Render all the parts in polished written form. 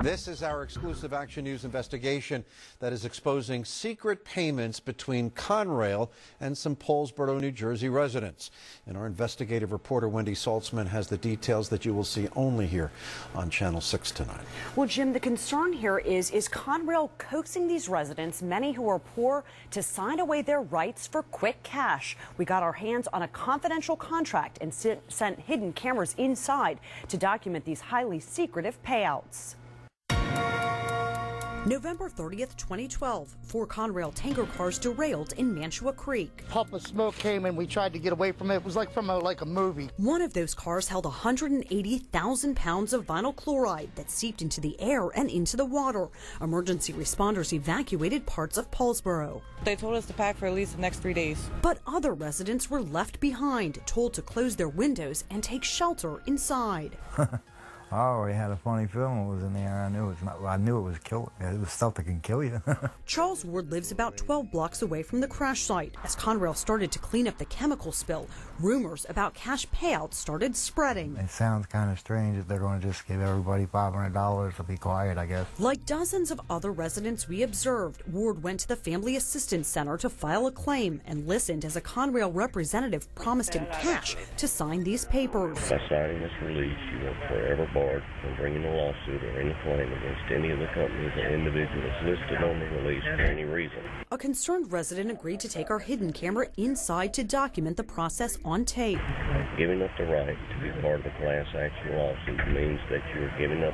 This is our exclusive Action News investigation that is exposing secret payments between Conrail and some Paulsboro, New Jersey residents. And our investigative reporter Wendy Saltzman has the details that you will see only here on Channel 6 tonight. Well, Jim, the concern here is Conrail coaxing these residents, many who are poor, to sign away their rights for quick cash? We got our hands on a confidential contract and sent hidden cameras inside to document these highly secretive payouts. November 30th, 2012, 4 Conrail tanker cars derailed in Mantua Creek. A puff of smoke came and we tried to get away from it. It was like from a movie. One of those cars held 180,000 pounds of vinyl chloride that seeped into the air and into the water. Emergency responders evacuated parts of Paulsboro. They told us to pack for at least the next 3 days. But other residents were left behind, told to close their windows and take shelter inside. I already had a funny feeling it was in the air. I knew it was kill. It was stuff that can kill you. Charles Ward lives about 12 blocks away from the crash site. As Conrail started to clean up the chemical spill, rumors about cash payouts started spreading. It sounds kind of strange that they're going to just give everybody $500 to be quiet, I guess. Like dozens of other residents we observed, Ward went to the Family Assistance Center to file a claim and listened as a Conrail representative promised him cash to sign these papers. By signing this release, you are forever barred from bringing a lawsuit or any claim against any of the companies or individuals listed on the release for any reason. A concerned resident agreed to take our hidden camera inside to document the process on tape. Giving up the right to be part of a class action lawsuit means that you're giving up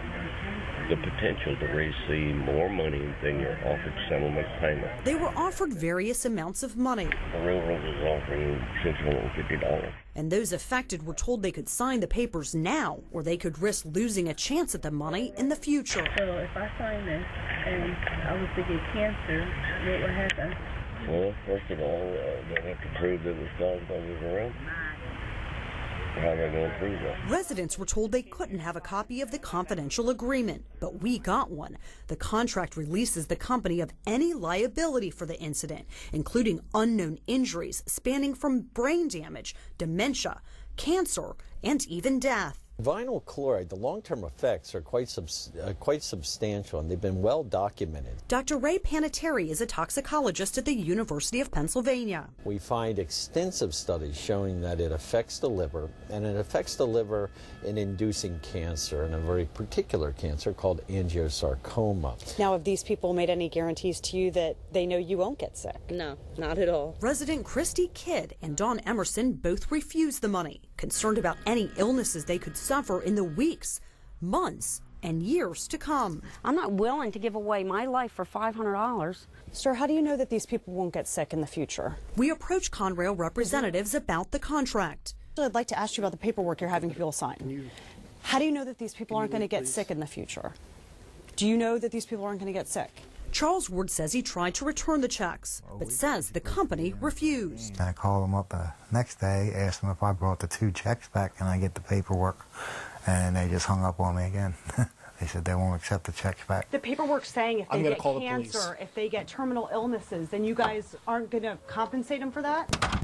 the potential to receive more money than your offered settlement payment. They were offered various amounts of money. The railroad is offering $650. And those affected were told they could sign the papers now, or they could risk losing a chance at the money in the future. So if I sign this and I was to get cancer, what would happen? Well, first of all, they'll have to prove that it was caused by the railroad. How are they going to prove that? Residents were told they couldn't have a copy of the confidential agreement, but we got one. The contract releases the company of any liability for the incident, including unknown injuries spanning from brain damage, dementia, cancer, and even death. Vinyl chloride, the long-term effects are quite substantial, and they've been well documented. Dr. Ray Panettiere is a toxicologist at the University of Pennsylvania. We find extensive studies showing that it affects the liver, and it affects the liver in inducing cancer, and a very particular cancer called angiosarcoma. Now, have these people made any guarantees to you that they know you won't get sick? No, not at all. Resident Christy Kidd and Dawn Emerson both refused the money, concerned about any illnesses they could suffer in the weeks, months, and years to come. I'm not willing to give away my life for $500. Sir, how do you know that these people won't get sick in the future? We approached Conrail representatives about the contract. I'd like to ask you about the paperwork you're having people sign. How do you know that these people aren't going to get sick in the future? Do you know that these people aren't going to get sick? Charles Ward says he tried to return the checks, but says the company refused. I called them up the next day, asked them if I brought the 2 checks back, and I get the paperwork, and they just hung up on me again. They said they won't accept the checks back. The paperwork's saying if they get cancer, if they get terminal illnesses, then you guys aren't going to compensate them for that?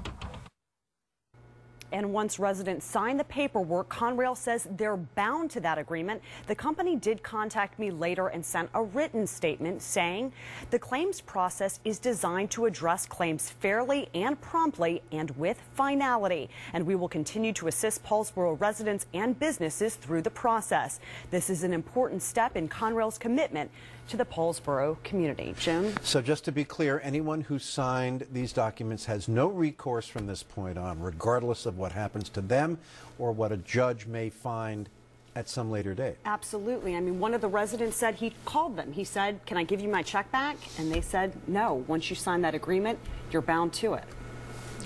And once residents sign the paperwork, Conrail says they're bound to that agreement. The company did contact me later and sent a written statement saying the claims process is designed to address claims fairly and promptly and with finality. And we will continue to assist Paulsboro residents and businesses through the process. This is an important step in Conrail's commitment to the Paulsboro community. Jim? So just to be clear, anyone who signed these documents has no recourse from this point on, regardless of what happens to them or what a judge may find at some later date. Absolutely. I mean, one of the residents said he called them. He said, "Can I give you my check back?" And they said, "No. Once you sign that agreement, you're bound to it."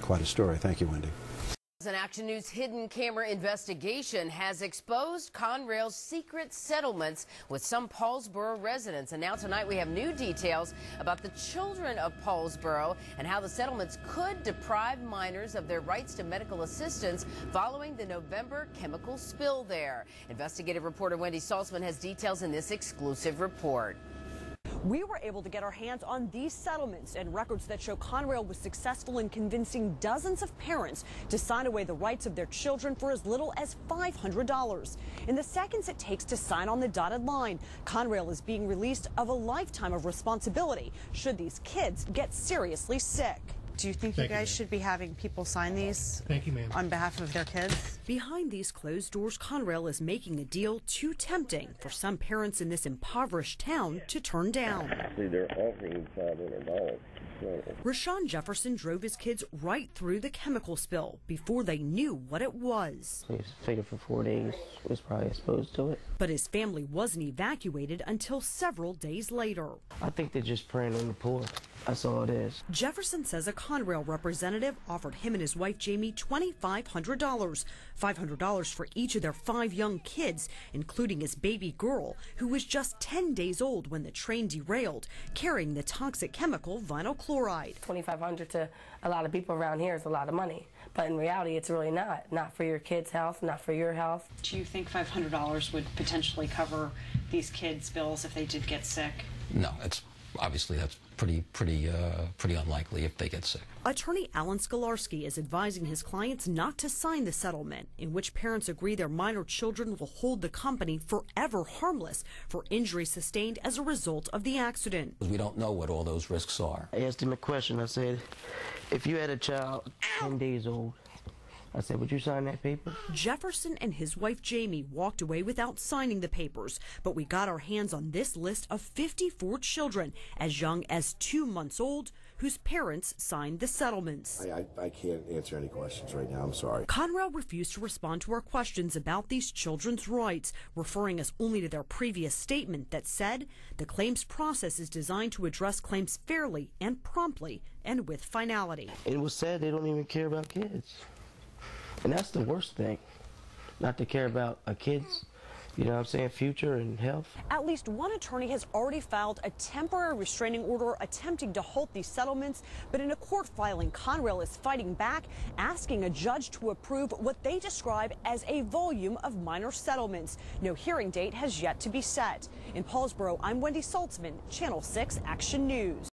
Quite a story. Thank you, Wendy. An Action News hidden camera investigation has exposed Conrail's secret settlements with some Paulsboro residents. And now tonight we have new details about the children of Paulsboro and how the settlements could deprive minors of their rights to medical assistance following the November chemical spill there. Investigative reporter Wendy Saltzman has details in this exclusive report. We were able to get our hands on these settlements and records that show Conrail was successful in convincing dozens of parents to sign away the rights of their children for as little as $500. In the seconds it takes to sign on the dotted line, Conrail is being released of a lifetime of responsibility should these kids get seriously sick. Do you think you guys should be having people sign these on behalf of their kids? Behind these closed doors, Conrail is making a deal too tempting for some parents in this impoverished town to turn down. See, they're offering $500. Rashawn Jefferson drove his kids right through the chemical spill before they knew what it was. He was faded for 4 days, was probably exposed to it. But his family wasn't evacuated until several days later. I think they're just preying on the poor. That's all it is. Jefferson says a Conrail representative offered him and his wife Jamie $2,500, $500 for each of their 5 young kids, including his baby girl, who was just 10 days old when the train derailed, carrying the toxic chemical vinyl chloride. $2,500 to a lot of people around here is a lot of money, but in reality it's really not for your kids' health, not for your health. Do you think $500 would potentially cover these kids' bills if they did get sick? No, it's obviously that's pretty unlikely if they get sick. Attorney Alan Skolarski is advising his clients not to sign the settlement, in which parents agree their minor children will hold the company forever harmless for injuries sustained as a result of the accident. We don't know what all those risks are. I asked him a question. I said, if you had a child 10 days old, I said, would you sign that paper? Jefferson and his wife Jamie walked away without signing the papers, but we got our hands on this list of 54 children as young as 2 months old whose parents signed the settlements. I can't answer any questions right now. I'm sorry. Conrail refused to respond to our questions about these children's rights, referring us only to their previous statement that said the claims process is designed to address claims fairly and promptly and with finality. It was said they don't even care about kids. And that's the worst thing, not to care about a kid's, you know what I'm saying, future and health. At least one attorney has already filed a temporary restraining order attempting to halt these settlements, but in a court filing, Conrail is fighting back, asking a judge to approve what they describe as a volume of minor settlements. No hearing date has yet to be set. In Paulsboro, I'm Wendy Saltzman, Channel 6 Action News.